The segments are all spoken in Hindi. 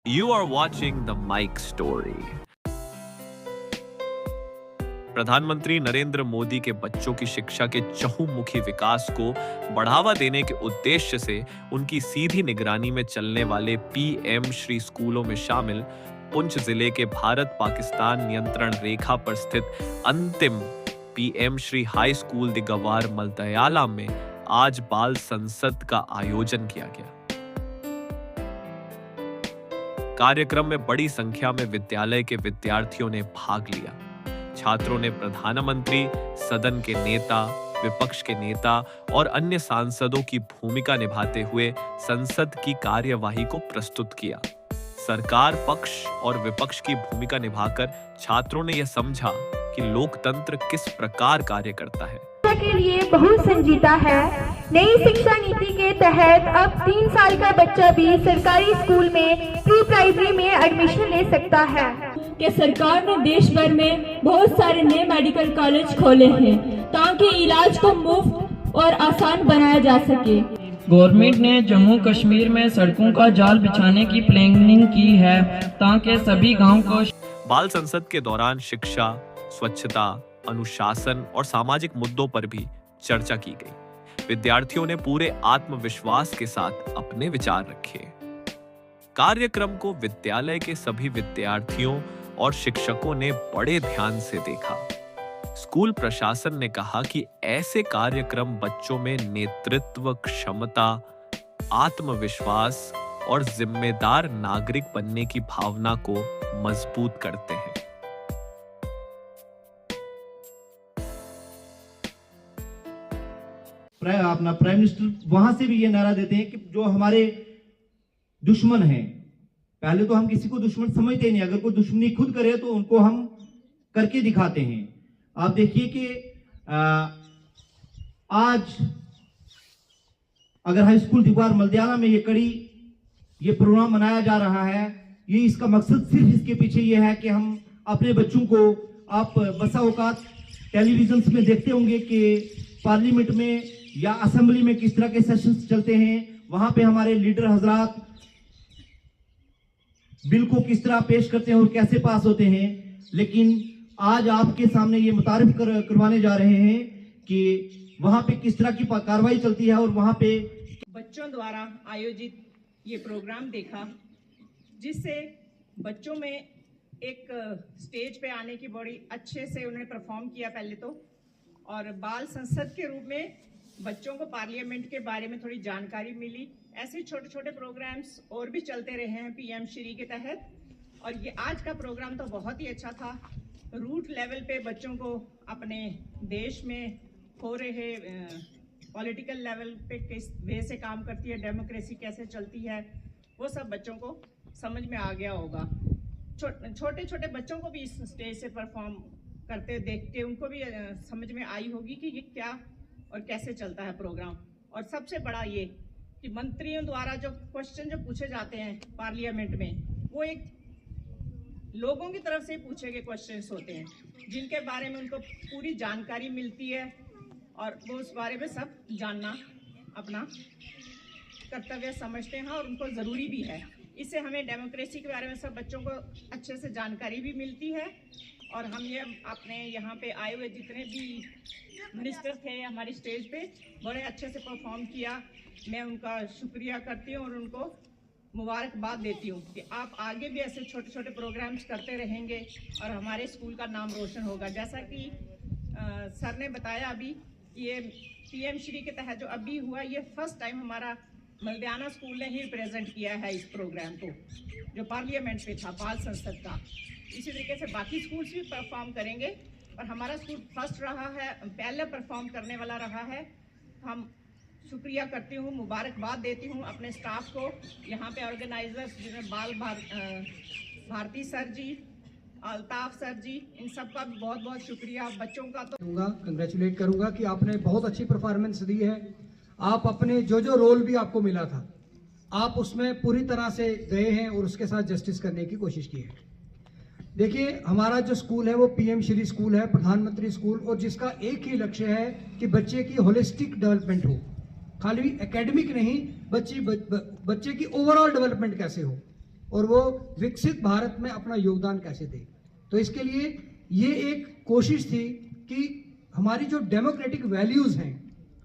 You are watching the Mike Story. प्रधानमंत्री नरेंद्र मोदी के बच्चों की शिक्षा के चहुमुखी विकास को बढ़ावा देने के उद्देश्य से उनकी सीधी निगरानी में चलने वाले पीएम श्री स्कूलों में शामिल पुंछ जिले के भारत पाकिस्तान नियंत्रण रेखा पर स्थित अंतिम PM Shri high school Digwar मलदयाला में आज बाल संसद का आयोजन किया गया। कार्यक्रम में बड़ी संख्या में विद्यालय के विद्यार्थियों ने भाग लिया। छात्रों ने प्रधानमंत्री, सदन के नेता, विपक्ष के नेता और अन्य सांसदों की भूमिका निभाते हुए संसद की कार्यवाही को प्रस्तुत किया। सरकार पक्ष और विपक्ष की भूमिका निभाकर छात्रों ने यह समझा कि लोकतंत्र किस प्रकार कार्य करता है। के लिए बहुत संजीदा है। नई शिक्षा नीति के तहत अब 3 साल का बच्चा भी सरकारी स्कूल में प्री प्राइमरी में एडमिशन ले सकता है। कि सरकार ने देश भर में बहुत सारे नए मेडिकल कॉलेज खोले हैं ताकि इलाज को मुफ्त और आसान बनाया जा सके। गवर्नमेंट ने जम्मू कश्मीर में सड़कों का जाल बिछाने की प्लानिंग की है ताकि सभी गांव को। बाल संसद के दौरान शिक्षा, स्वच्छता, अनुशासन और सामाजिक मुद्दों पर भी चर्चा की गई। विद्यार्थियों ने पूरे आत्मविश्वास के साथ अपने विचार रखे। कार्यक्रम को विद्यालय के सभी विद्यार्थियों और शिक्षकों ने बड़े ध्यान से देखा। स्कूल प्रशासन ने कहा कि ऐसे कार्यक्रम बच्चों में नेतृत्व क्षमता, आत्मविश्वास और जिम्मेदार नागरिक बनने की भावना को मजबूत करते हैं। अपना प्राइम मिनिस्टर वहां से भी ये नारा देते हैं कि जो हमारे दुश्मन हैं, पहले तो हम किसी को दुश्मन समझते नहीं, अगर कोई दुश्मनी खुद करे तो उनको हम करके दिखाते हैं। आप देखिए कि आज अगर हाई स्कूल दिगवार मलदयाला में ये प्रोग्राम मनाया जा रहा है, ये इसका मकसद सिर्फ इसके पीछे ये है कि हम अपने बच्चों को, आप बसा औकात टेलीविजन में देखते होंगे कि पार्लियामेंट में या असेंबली में किस तरह के सेशंस चलते हैं, वहां पे हमारे लीडर हजरात बिल को किस तरह पेश करते हैं और कैसे पास होते हैं। लेकिन आज आपके सामने ये मुतारिफ करवाने जा रहे हैं कि वहां पे किस तरह की कार्रवाई चलती है और वहां पे बच्चों द्वारा आयोजित ये प्रोग्राम देखा, जिससे बच्चों में एक स्टेज पे आने की बड़ी अच्छे से उन्होंने परफॉर्म किया पहले तो, और बाल संसद के रूप में बच्चों को पार्लियामेंट के बारे में थोड़ी जानकारी मिली। ऐसे छोटे छोटे प्रोग्राम्स और भी चलते रहे हैं पीएम श्री के तहत, और ये आज का प्रोग्राम तो बहुत ही अच्छा था। रूट लेवल पे बच्चों को अपने देश में हो रहे पॉलिटिकल लेवल पे किस वे से काम करती है, डेमोक्रेसी कैसे चलती है, वो सब बच्चों को समझ में आ गया होगा। छोटे छोटे बच्चों को भी इस स्टेज से परफॉर्म करते देख के उनको भी समझ में आई होगी कि ये क्या और कैसे चलता है प्रोग्राम। और सबसे बड़ा ये कि मंत्रियों द्वारा जो क्वेश्चन जो पूछे जाते हैं पार्लियामेंट में, वो एक लोगों की तरफ से पूछे गए क्वेश्चंस होते हैं, जिनके बारे में उनको पूरी जानकारी मिलती है और वो उस बारे में सब जानना अपना कर्तव्य समझते हैं और उनको ज़रूरी भी है। इससे हमें डेमोक्रेसी के बारे में सब बच्चों को अच्छे से जानकारी भी मिलती है। और हम ये अपने यहाँ पे आए हुए जितने भी मिनिस्टर थे हमारी स्टेज पे, बड़े अच्छे से परफॉर्म किया। मैं उनका शुक्रिया करती हूँ और उनको मुबारकबाद देती हूँ कि आप आगे भी ऐसे छोटे छोटे प्रोग्राम्स करते रहेंगे और हमारे स्कूल का नाम रोशन होगा। जैसा कि सर ने बताया अभी, ये पीएम श्री के तहत जो अभी हुआ, ये फर्स्ट टाइम हमारा मलदयाला स्कूल ने ही रिप्रेजेंट किया है इस प्रोग्राम को, जो पार्लियामेंट पे था बाल संसद का। इसी तरीके से बाकी स्कूल्स भी परफॉर्म करेंगे, और हमारा स्कूल फर्स्ट रहा है, पहले परफॉर्म करने वाला रहा है। हम शुक्रिया करती हूँ, मुबारकबाद देती हूँ अपने स्टाफ को, यहाँ पे ऑर्गेनाइजर्स जिन्हें बाल भारती सर जी, अल्ताफ सर जी, इन सब का भी बहुत बहुत शुक्रिया। बच्चों का तो कंग्रेचुलेट करूँगा कि आपने बहुत अच्छी परफॉर्मेंस दी है। आप अपने जो रोल भी आपको मिला था, आप उसमें पूरी तरह से गए हैं और उसके साथ जस्टिस करने की कोशिश की है। देखिए, हमारा जो स्कूल है वो पीएम श्री स्कूल है, प्रधानमंत्री स्कूल, और जिसका एक ही लक्ष्य है कि बच्चे की होलिस्टिक डेवलपमेंट हो, खाली एकेडमिक नहीं, बच्चे की ओवरऑल डेवलपमेंट कैसे हो। और वो विकसित भारत में अपना योगदान कैसे दे। तो इसके लिए ये एक कोशिश थी कि हमारी जो डेमोक्रेटिक वैल्यूज हैं,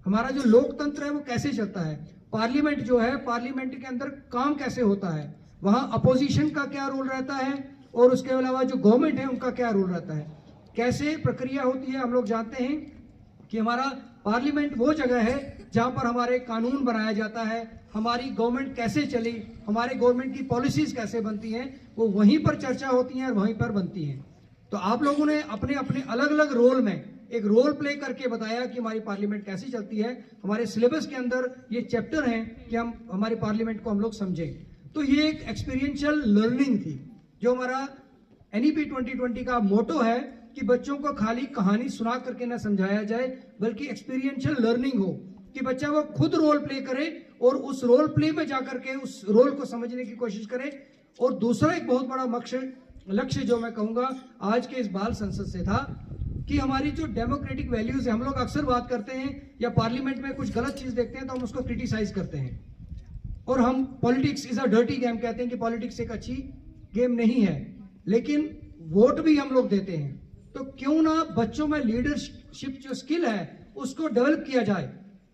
हमारा जो लोकतंत्र है वो कैसे चलता है, पार्लियामेंट जो है, पार्लियामेंट के अंदर काम कैसे होता है, वहाँ अपोजिशन का क्या रोल रहता है और उसके अलावा जो गवर्नमेंट है उनका क्या रोल रहता है, कैसे प्रक्रिया होती है। हम लोग जानते हैं कि हमारा पार्लियामेंट वो जगह है जहाँ पर हमारे कानून बनाया जाता है, हमारी गवर्नमेंट कैसे चली, हमारे गवर्नमेंट की पॉलिसीज कैसे बनती हैं, वो वहीं पर चर्चा होती हैं और वहीं पर बनती हैं। तो आप लोगों ने अपने अपने अलग अलग रोल में एक रोल प्ले करके बताया कि हमारी पार्लियामेंट कैसी चलती है। हमारे सिलेबस के अंदर ये चैप्टर हैं कि हम हमारी पार्लियामेंट को हम लोग समझें। तो ये एक एक्सपीरियंशियल लर्निंग थी। जो हमारा NEP 2020 का मोटो है कि बच्चों को खाली कहानी सुना करके ना समझाया जाए, बल्कि एक्सपीरियंशियल लर्निंग हो कि बच्चा वो खुद रोल प्ले करे और उस रोल प्ले में जाकर के उस रोल को समझने की कोशिश करे। और दूसरा एक बहुत बड़ा लक्ष्य जो मैं कहूँगा आज के इस बाल संसद से था कि हमारी जो डेमोक्रेटिक वैल्यूज है, हम लोग अक्सर बात करते हैं या पार्लियामेंट में कुछ गलत चीज देखते हैं तो हम उसको क्रिटिसाइज करते हैं और हम politics is a dirty game कहते हैं कि पॉलिटिक्स एक अच्छी गेम नहीं है, लेकिन वोट भी हम लोग देते हैं। तो क्यों ना बच्चों में लीडरशिप जो स्किल है उसको डेवलप किया जाए,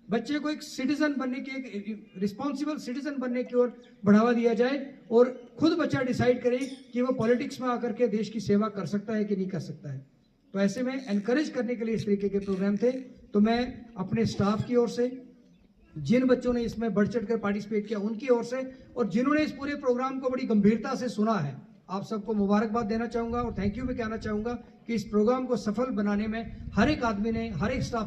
बच्चे को एक सिटीजन बनने की, एक रिस्पॉन्सिबल सिटीजन बनने की ओर बढ़ावा दिया जाए और खुद बच्चा डिसाइड करे कि वो पॉलिटिक्स में आकर के देश की सेवा कर सकता है कि नहीं कर सकता है। तो ऐसे में एनकरेज करने के लिए इस तरीके के प्रोग्राम थे। तो मैं अपने स्टाफ की ओर से, जिन बच्चों ने इसमें बढ़ चढ़ कर पार्टिसिपेट किया उनकी ओर से, और जिन्होंने इस पूरे प्रोग्राम को बड़ी गंभीरता से सुना है, आप सबको मुबारकबाद देना चाहूंगा और थैंक यू भी कहना चाहूंगा कि इस प्रोग्राम को सफल बनाने में हर एक आदमी ने, हर एक स्टाफ में